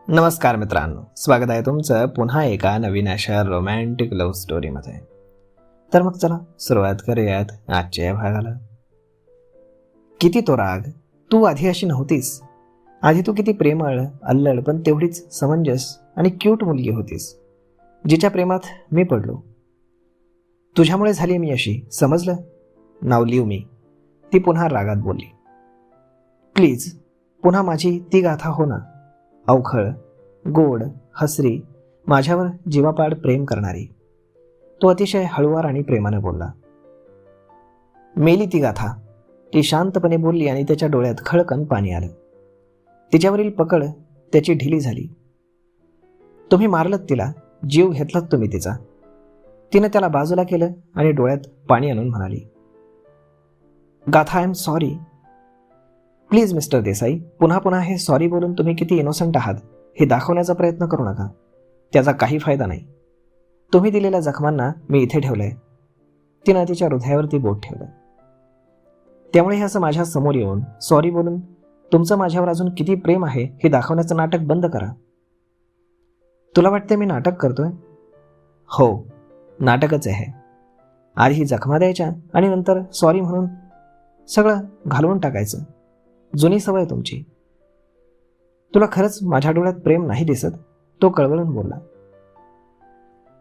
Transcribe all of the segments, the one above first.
नमस्कार मित्रांनो, स्वागत आहे तुमचं पुन्हा एका नवीन अशा रोमॅन्टिक लव्ह स्टोरीमध्ये. तर मग चला सुरुवात करूयात आजच्या या भागाला. किती तो राग, तू आधी अशी नव्हतीस. आधी तू किती प्रेमळ, अल्लड पण तेवढीच समंजस आणि क्यूट मुलगी होतीस, जिच्या प्रेमात मी पडलो. तुझ्यामुळे झाली मी अशी, समजलं? नाव लिव मी, ती पुन्हा रागात बोलली. प्लीज पुन्हा माझी ती गाथा हो ना, अवखळ, गोड, हसरी, माझ्यावर जीवापाड प्रेम करणारी. तो अतिशय हळुवार आणि प्रेमाने बोलला. मेली ती गाथा, ती शांतपणे बोलली आणि त्याच्या डोळ्यात खळकन पाणी आलं. तिच्यावरील पकड त्याची ढिली झाली. तुम्ही मारलत तिला, जीव घेतलात तुम्ही तिचा. तिनं त्याला बाजूला केलं आणि डोळ्यात पाणी आणून म्हणाली, गाथा, I am sorry. Please mister Desai, पुन्हा पुन्हा हे सॉरी बोलून तुम्ही किती इनोसंट आहात हे दाखवण्याचा प्रयत्न करू नका. त्याचा काही फायदा नाही. तुम्ही दिलेल्या जखमांना मी इथे ठेवलंय. तिनं तिच्या हृदयावरती बोट ठेवलं. त्यामुळे हे असं माझ्या समोर येऊन सॉरी बोलून तुमचं माझ्यावर अजून किती प्रेम आहे हे दाखवण्याचं नाटक बंद करा. तुला वाटते मी नाटक करतोय? हो, नाटकच आहे. आधी जखमा द्यायच्या आणि नंतर सॉरी म्हणून सगळं घालवून टाकायचं. जुनी सवय तुमची. तुला खरंच माझ्या डोळ्यात प्रेम नाही दिसत? तो कळवळून बोलला.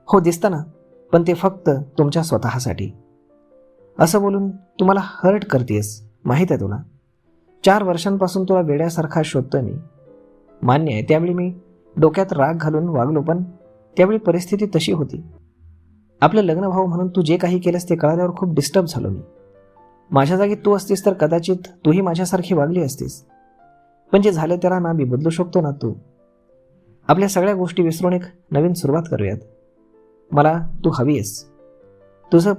हो दिसतं ना, पण ते फक्त तुमच्या स्वतःसाठी. असं बोलून तुम्हाला हर्ट करतेस, माहीत आहे तुला. 4 वर्षांपासून तुला वेड्यासारखा शोधतोय मी. मान्य आहे, त्यावेळी मी डोक्यात राग घालून वागलो, पण त्यावेळी परिस्थिती तशी होती. आपलं लग्न व्हावं म्हणून तू जे काही केलंस ते कळाल्यावर खूप डिस्टर्ब झालो मी. माझ्या जागी तू असतीस तर कदाचित तूही माझ्यासारखी वागली असतीस. पण जे झालं त्याला ना मी बदलू शकतो ना तू. आपल्या सगळ्या गोष्टी विसरून एक नवीन सुरुवात करूयात. मला तू हवी आहेस. तुझं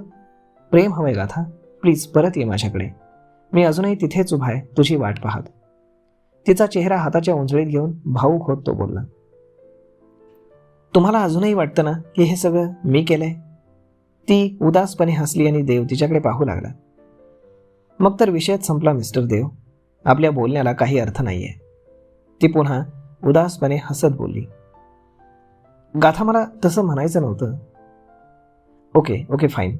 प्रेम हवंय गाथा. प्लीज परत ये माझ्याकडे. मी अजूनही तिथेच उभा आहे, तुझी वाट पाहत. तिचा चेहरा हाताच्या उंजळीत घेऊन भावूक होत तो बोलला. तुम्हाला अजूनही वाटतं ना की हे सगळं मी केलंय? ती उदासपणे हसली आणि देव तिच्याकडे पाहू लागला. मग तर विषयच संपला मिस्टर देव. आपल्या बोलण्याला काही अर्थ नाहीये. ती पुन्हा उदासपणे हसत बोलली. गाथा, मला तसं म्हणायचं नव्हतं. ओके ओके फाईन,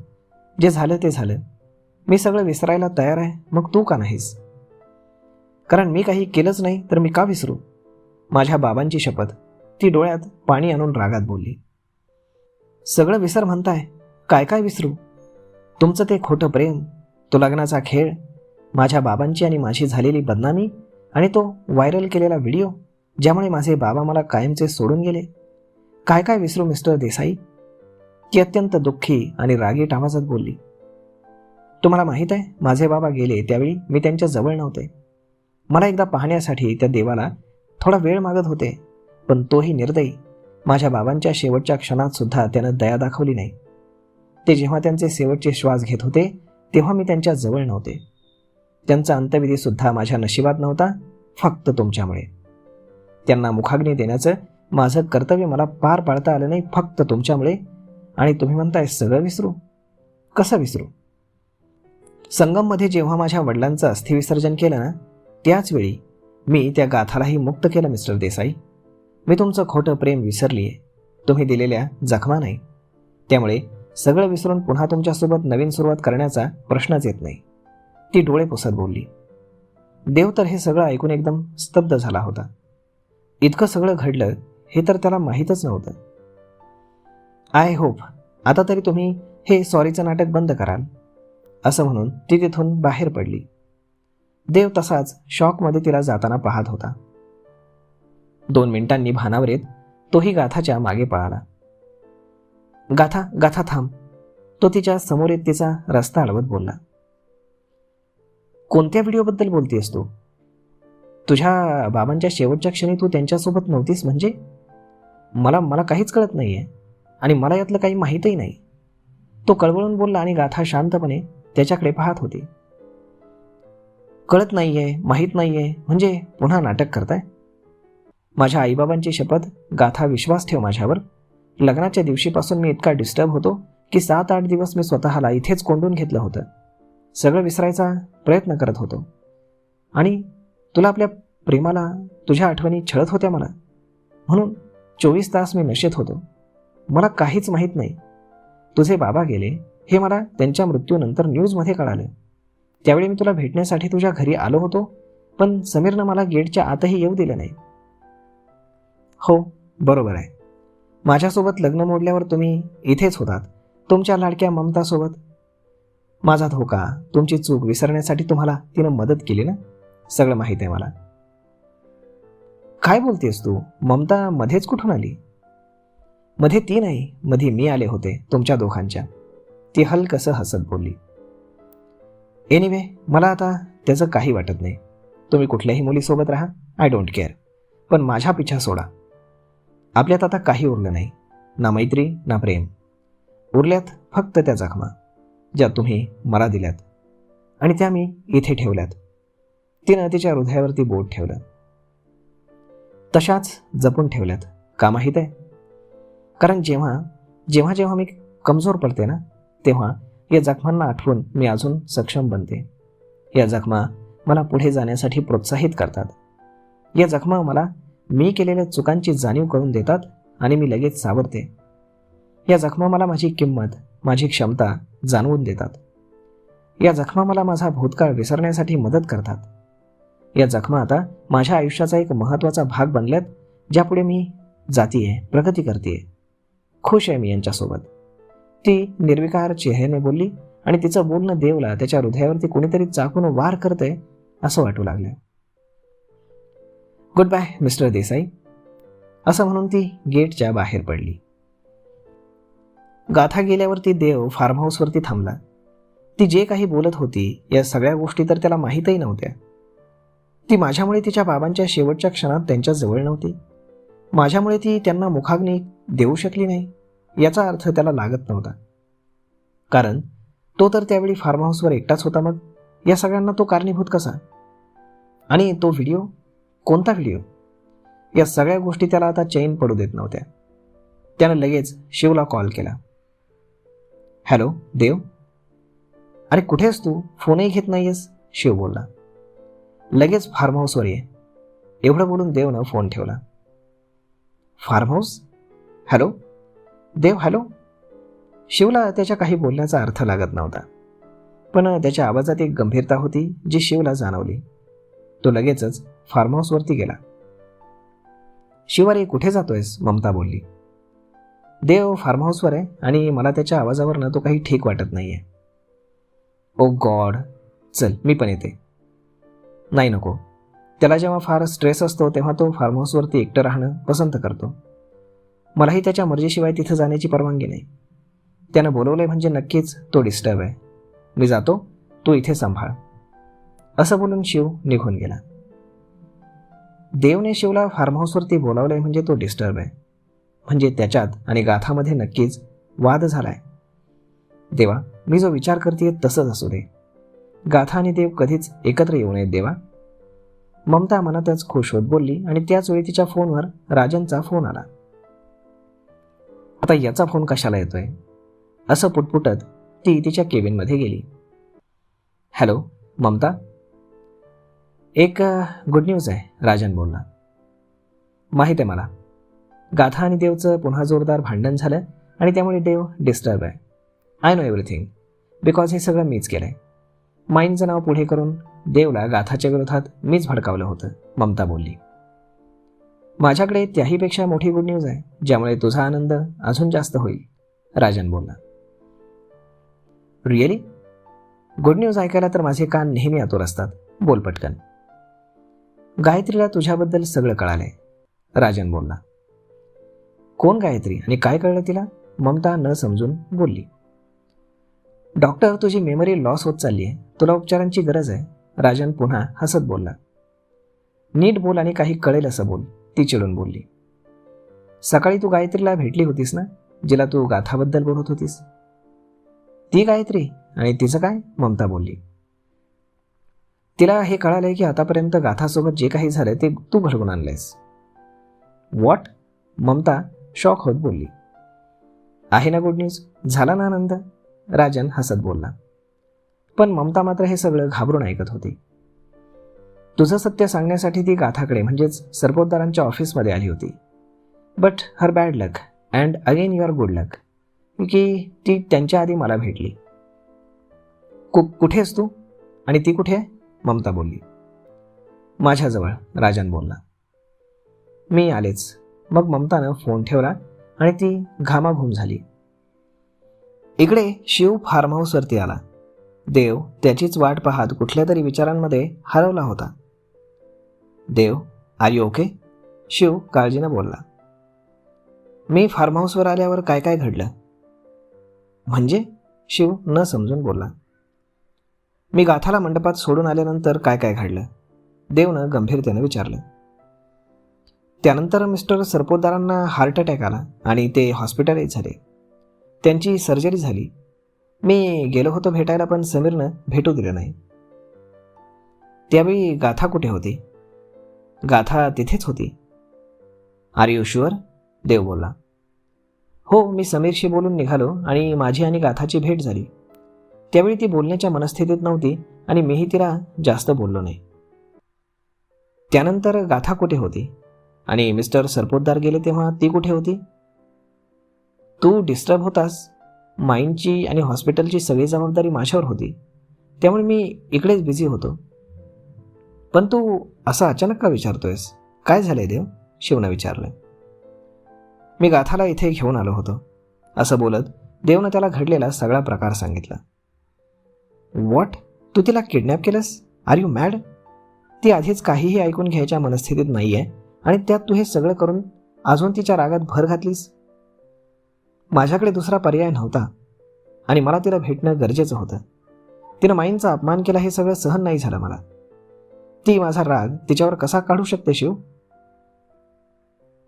जे झालं ते झालं. मी सगळं विसरायला तयार आहे, मग तू का नाहीस? कारण मी काही केलंच नाही तर मी का विसरू? माझ्या बाबांची शपथ, ती डोळ्यात पाणी आणून रागात बोलली. सगळं विसर म्हणताय, काय काय विसरू? तुमचं ते खोटं प्रेम, तो लग्नाचा खेळ, माझ्या बाबांची आणि माझी झालेली बदनामी आणि तो व्हायरल केलेला व्हिडिओ ज्यामुळे माझे बाबा मला कायमचे सोडून गेले. काय काय विसरू मिस्टर देसाई? ती अत्यंत दुःखी आणि रागीट आवाजात बोलली. तुम्हाला माहीत आहे, माझे बाबा गेले त्यावेळी मी त्यांच्या जवळ नव्हते. मला एकदा पाहण्यासाठी त्या देवाला थोडा वेळ मागत होते, पण तोही निर्दयी. माझ्या बाबांच्या शेवटच्या क्षणात सुद्धा त्यानं दया दाखवली नाही. ते जेव्हा त्यांचे शेवटचे श्वास घेत होते तेव्हा मी त्यांच्या जवळ नव्हते. त्यांचा अंत्यविधी सुद्धा माझ्या नशिबात नव्हता, फक्त तुमच्यामुळे. त्यांना मुखाग्नी देण्याचं माझं कर्तव्य मला पार पाडता आलं नाही, फक्त तुमच्यामुळे. आणि तुम्ही म्हणताय सगळं विसरू? कसं विसरू? संगममध्ये जेव्हा माझ्या वडिलांचं अस्थिविसर्जन केलं ना, त्याच वेळी मी त्या गाथालाही मुक्त केलं मिस्टर देसाई. मी तुमचं खोटं प्रेम विसरलीये, तुम्ही दिलेल्या जखमा नाही. त्यामुळे सगळं विसरून पुन्हा तुमच्यासोबत नवीन सुरुवात करण्याचा प्रश्नच येत नाही. ती डोळे पुसत बोलली. देव तर हे सगळं ऐकून एकदम स्तब्ध झाला होता. इतकं सगळं घडलं हे तर त्याला माहीतच नव्हतं. आय होप आता तरी तुम्ही हे सॉरीचं नाटक बंद कराल, असं म्हणून ती तिथून बाहेर पडली. देव तसाच शॉकमध्ये तिला जाताना पाहत होता. 2 मिनिटांनी भानावर येत तोही गाथाच्या मागे पळाला. गाथा, गाथा थांब. तो तिच्या समोर येत तिचा रस्ता अडवत बोलला. कोणत्या व्हिडिओबद्दल बोलतेस तू? तुझ्या बाबांच्या शेवटच्या क्षणी तू त्यांच्यासोबत नव्हतीस म्हणजे? मला काहीच कळत नाहीये आणि मला यातलं काही माहीतही नाही. तो कळवळून बोलला आणि गाथा शांतपणे त्याच्याकडे पाहत होती. कळत नाहीये, माहीत नाहीये म्हणजे पुन्हा नाटक करताय? माझ्या आईबाबांची शपथ गाथा, विश्वास ठेव माझ्यावर. लग्नाच्या दिवशीपासून मी इतका डिस्टर्ब होतो की 7-8 दिवस मी स्वतःला इथेच कोंडून घेतलं होतं. सगळं विसरायचा प्रयत्न करत होतो आणि तुला आपल्या प्रेमाला, तुझ्या आठवणी छळत होत्या मला. म्हणून 24 तास मी नशेत होतो. मला काहीच माहीत नाही. तुझे बाबा गेले हे मला त्यांच्या मृत्यूनंतर न्यूजमध्ये कळालं. त्यावेळी मी तुला भेटण्यासाठी तुझ्या घरी आलो होतो, पण समीरनं मला गेटच्या आतही येऊ दिलं नाही. हो, बरोबर आहे. माझ्यासोबत लग्न मोडल्यावर तुम्ही इथेच होतात, तुमच्या लाडक्या ममतासोबत. माझा धोका, तुमची चूक विसरण्यासाठी तुम्हाला तिनं मदत केली ना? सगळं माहीत आहे मला. काय बोलतेस तू? ममता मध्येच कुठून आली? मध्ये ती नाही, मध्ये मी आले होते तुमच्या दोघांच्या. ती हलकसं हसत बोलली. एनिवे, मला आता त्याचं काही वाटत नाही. तुम्ही कुठल्याही मुलीसोबत राहा, आय डोंट केअर. पण माझ्या पिछा सोडा. आपल्यात आता काही उरलं नाही, ना मैत्री ना प्रेम. उरल्यात फक्त त्या जखमा, ज्या तुम्ही मला दिल्यात आणि त्या मी इथे ठेवल्यात. तिनं तिच्या हृदयावरती बोट ठेवलं. तशाच जपून ठेवल्यात, का माहीत आहे? कारण जेव्हा जेव्हा जेव्हा मी कमजोर पडते ना, तेव्हा या जखमांना आठवून मी अजून सक्षम बनते. या जखमा मला पुढे जाण्यासाठी प्रोत्साहित करतात. या जखमा मला मी केलेल्या चुकांची जाणीव करून देतात आणि मी लगेच सावरते. या जखमा मला माझी किंमत, माझी क्षमता जाणवून देतात. या जखमा मला माझा भूतकाळ विसरण्यासाठी मदत करतात. या जखमा आता माझ्या आयुष्याचा एक महत्त्वाचा भाग बनल्यात, ज्यापुढे मी जातीये, प्रगती करते. खुश आहे मी यांच्यासोबत. ती निर्विकार चेहऱ्याने बोलली आणि तिचं बोलणं देवला त्याच्या हृदयावरती कोणीतरी चाकून वार करतंय असं वाटू लागलं. गुड बाय मिस्टर देसाई, असं म्हणून ती गेटच्या बाहेर पडली. गाथा गेल्यावरती देव फार्म हाऊसवरती थांबला. ती जे काही बोलत होती या सगळ्या गोष्टी तर त्याला माहीतही नव्हत्या. ती माझ्यामुळे तिच्या बाबांच्या शेवटच्या क्षणात त्यांच्या जवळ नव्हती. माझ्यामुळे ती त्यांना मुखाग्नी देऊ शकली नाही याचा अर्थ त्याला लागत नव्हता. कारण तो तर त्यावेळी फार्म हाऊसवर एकटाच होता. मग या सगळ्यांना तो कारणीभूत कसा? आणि तो व्हिडिओ, कोणता व्हिडिओ? या सगळ्या गोष्टी त्याला आता चैन पडू देत नव्हत्या. त्यानं लगेच शिवला कॉल केला. हॅलो देव. अरे कुठेस तू? फोनही घेत नाहीयेस. शिव बोलला. लगेच फार्म हाऊसवर ये. एवढं बोलून देवनं फोन ठेवला. Farm house? Hello Dev. Hello. शिवला त्याच्या काही बोलण्याचा अर्थ लागत नव्हता, पण त्याच्या आवाजात एक गंभीरता होती जी शिवला जाणवली. तो लगेचच फार्म हाऊसवरती गेला. शिवारे कुठे जातोयस? ममता बोलली. देव फार्म हाऊसवर आहे आणि मला त्याच्या आवाजावरनं तो काही ठीक वाटत नाहीये. ओ गॉड, चल मी पण येते. नाही नको. त्याला जेव्हा फार स्ट्रेस असतो तेव्हा तो फार्म हाऊसवरती एकटं राहणं पसंत करतो. मलाही त्याच्या मर्जीशिवाय तिथं जाण्याची परवानगी नाही. त्यानं बोलवलंय म्हणजे नक्कीच तो डिस्टर्ब आहे. मी जातो, तू इथे सांभाळ. असं बोलून शिव निघून गेला. देवने शिवला फार्म हाऊसवरती बोलावलंय म्हणजे तो डिस्टर्ब आहे. म्हणजे त्याच्यात आणि गाथामध्ये नक्कीच वाद झालाय. देवा, मी जो विचार करते तसंच असू दे. गाथा आणि देव कधीच एकत्र येऊ नयेत देवा. ममता मनातच खुश होत बोलली आणि त्याच वेळी तिच्या फोनवर राजनचा फोन आला. आता याचा फोन कशाला येतोय असं पुटपुटत ती तिच्या केबिनमध्ये गेली. हॅलो ममता. एक गुड न्यूज आहे, राजन बोलला. माहीत आहे मला. गाथा आणि देवचं पुन्हा जोरदार भांडण झालं आणि त्यामुळे देव डिस्टर्ब आहे. आय नो एव्हरीथिंग, बिकॉज हे सगळं मीच केलंय. माईंचं नाव पुढे करून देवला गाथाच्या विरोधात मीच भडकावलं होतं, ममता बोलली. माझ्याकडे त्याहीपेक्षा मोठी गुड न्यूज आहे, ज्यामुळे तुझा आनंद अजून जास्त होईल, राजन बोलला. रिअली? गुड न्यूज ऐकायला तर माझे कान नेहमी आतुर असतात. बोल पटकन. गायत्रीला तुझ्याबद्दल सगळं कळालंय, राजन बोलला. कोण गायत्री आणि काय कळलं तिला? ममता न समजून बोलली. डॉक्टर, तुझी मेमरी लॉस होत चालली आहे, तुला उपचारांची गरज आहे, राजन पुन्हा हसत बोलला. नीट बोल आणि काही कळेल असं बोल, ती चिडून बोलली. सकाळी तू गायत्रीला भेटली होतीस ना, जिला तू गाथाबद्दल बोलत होतीस? ती गायत्री आणि तिचं काय? ममता बोलली. तिला हे कळालंय की आतापर्यंत गाथासोबत जे काही झालं ते तू घडवून आणलंयस. व्हॉट? ममता शॉक होत बोलली. आहे ना गुड न्यूज? झाला ना आनंद? राजन हसत बोलला. पण ममता मात्र हे सगळं घाबरून ऐकत होती. तुझं सत्य सांगण्यासाठी ती गाथाकडे म्हणजेच सरपोतदारांच्या ऑफिसमध्ये आली होती. But her bad luck and again your good luck, की ती त्यांच्या आधी मला भेटली. कुठे आहेस तू आणि ती कुठे आहे? ममता बोलली. माझ्याजवळ, राजन बोलला. मी आलेच. मग ममतानं फोन ठेवला आणि ती घामाघूम झाली. इकडे शिव फार्म हाऊसवरती आला. देव त्याचीच वाट पाहत कुठल्या तरी विचारांमध्ये हरवला होता. देव, आर यू ओके? शिव काळजीनं बोलला. मी फार्म हाऊसवर आल्यावर काय काय घडलं? म्हणजे? शिव न समजून बोलला. मी गाथाला मंडपात सोडून आल्यानंतर काय काय घडलं? देवनं गंभीरतेनं विचारलं. त्यानंतर मिस्टर सरपोतदारांना हार्ट अटॅक आला आणि ते हॉस्पिटलाइज झाले. त्यांची सर्जरी झाली. मी गेलो होतो भेटायला, पण समीरनं भेटू दिलं नाही. त्यावेळी गाथा कुठे होती? गाथा तिथेच होती. R you sure? देव बोलला. हो, मी समीरशी बोलून निघालो आणि माझी आणि गाथाची भेट झाली. त्यावेळी ती बोलण्याच्या मनस्थितीत नव्हती आणि मीही तिला जास्त बोललो नाही. त्यानंतर गाथा कुठे होती आणि मिस्टर सरपोतदार गेले तेव्हा ती कुठे होती? तू डिस्टर्ब होतास. माईंडची आणि हॉस्पिटलची सगळी जबाबदारी माझ्यावर होती, त्यामुळे मी इकडेच बिझी होतो. पण तू असं अचानक का विचारतोयस? काय झालंय देव? शिवनं विचारलं. मी गाथाला इथे घेऊन आलो होतो, असं बोलत देवनं त्याला घडलेला सगळा प्रकार सांगितला. व्हॉट? तू तिला किडनॅप केलंस? Are you mad? ती आधीच काहीही ऐकून घ्यायच्या मनस्थितीत नाही आहे आणि त्यात तू हे सगळं करून अजून तिच्या रागात भर घातलीस. माझ्याकडे दुसरा पर्याय नव्हता आणि मला तिला भेटणं गरजेचं होतं. तिनं माईंचा अपमान केला हे सगळं सहन नाही झालं मला. ती माझा राग तिच्यावर कसा काढू शकते शिव?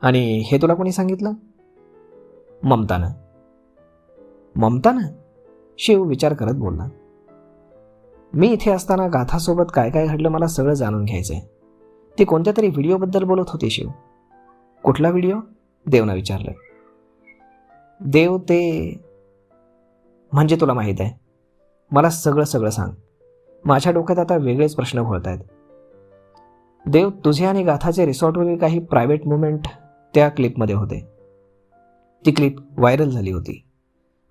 आणि हे तुला कोणी सांगितलं? ममतानं. ममतानं? शिव विचार करत बोलला. मी इथे असताना गाथासोबत काय काय घडलं मला सगळं जाणून घ्यायचंय. ती कोणत्या तरी व्हिडिओबद्दल बोलत होती शिव. कुठला व्हिडिओ? देवनं विचारलं. देव, ते म्हणजे तुला माहीत आहे. मला सगळं सांग. माझ्या डोक्यात आता वेगळेच प्रश्न घोळत आहेत. देव, तुझे आणि गाथाचे रिसॉर्टवरील काही प्रायव्हेट मुवमेंट त्या क्लिपमध्ये होते. ती क्लिप व्हायरल झाली होती,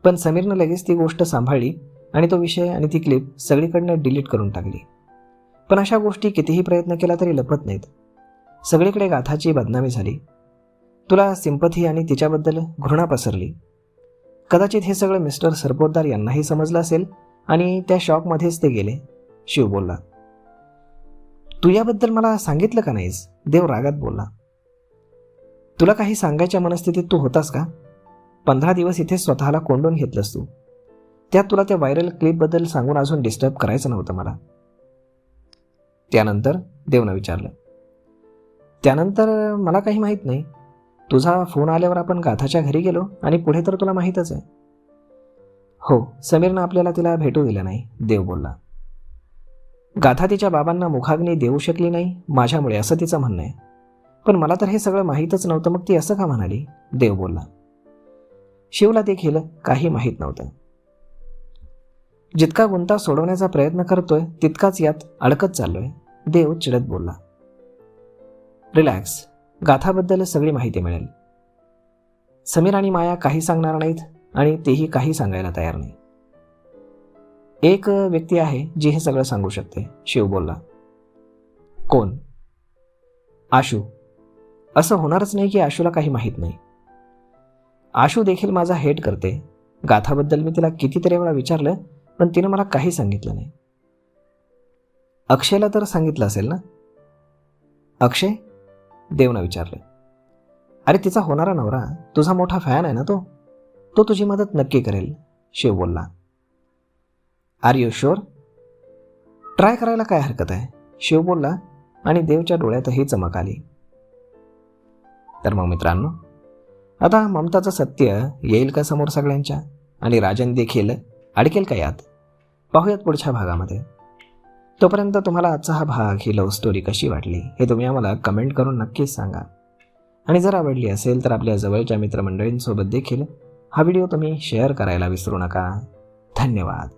पण समीरनं लगेच ती गोष्ट सांभाळली आणि तो विषय आणि ती क्लिप सगळीकडनं डिलीट करून टाकली. पण अशा गोष्टी कितीही प्रयत्न केला तरी लपत नाहीत. सगळीकडे गाथाची बदनामी झाली. तुला सिंपथी आणि तिच्याबद्दल घृणा पसरली. कदाचित हे सगळं मिस्टर सरपोतदार यांनाही समजलं असेल आणि त्या शॉकमध्येच ते गेले. शिव बोलला. तू याबद्दल मला सांगितलं का नाहीस? देव रागात बोलला. तुला काही सांगायच्या मनस्थितीत तू होतास का? 15 दिवस इथे स्वतःला कोंडून घेतलंस तू. त्यात तुला त्या व्हायरल क्लिपबद्दल सांगून अजून डिस्टर्ब करायचं नव्हतं मला. त्यानंतर? देवनं विचारलं. त्यानंतर मला काही माहीत नाही. तुझा फोन आल्यावर आपण गाथाच्या घरी गेलो आणि पुढे तर तुला माहीतच आहे. हो, समीरनं आपल्याला तिला भेटू दिलं नाही, देव बोलला. गाथा तिच्या बाबांना मुखाग्नी देऊ शकली नाही माझ्यामुळे, असं तिचं म्हणणं आहे. पण मला तर हे सगळं माहीतच नव्हतं, मग ती असं का म्हणाली? देव बोलला. शिवला देखील काही माहीत नव्हतं. जितका गुंता सोडवण्याचा प्रयत्न करतोय तितकाच यात अडकत चाललोय, देव चिडत बोलला. रिलॅक्स, गाथाबद्दल सगळी माहिती मिळेल. समीर आणि माया काही सांगणार नाहीत आणि तेही काही सांगायला तयार नाही. एक व्यक्ती आहे जी हे सगळं सांगू शकते, शिव बोलला. कोण? आशू. असं होणारच नाही की आशूला काही माहीत नाही. आशू देखील माझा हेट करते. गाथाबद्दल मी तिला कितीतरी वेळा विचारलं, पण तिनं मला काही सांगितलं नाही. अक्षयला तर सांगितलं असेल ना? अक्षय? देवनं विचारलं. अरे, तिचा होणारा नवरा, तुझा मोठा फॅन आहे ना तो. तो तुझी मदत नक्की करेल, शिव बोलला. R you sure? ट्राय करायला काय हरकत आहे, शिव बोलला आणि देवच्या डोळ्यातही चमक आली. तर मग मित्रांनो, आता ममताचं सत्य येईल का समोर सगळ्यांच्या आणि राजन देखील अडकेल का यात? पाहूयात पुढच्या भागामध्ये. तोपर्यंत तुम्हाला आजचा हा भाग, ही लव्ह स्टोरी कशी वाटली हे तुम्ही आम्हाला कमेंट करून नक्कीच सांगा. आणि जर आवडली असेल तर आपल्या जवळच्या मित्रमंडळींसोबत देखील हा व्हिडिओ तुम्ही शेअर करायला विसरू नका. धन्यवाद.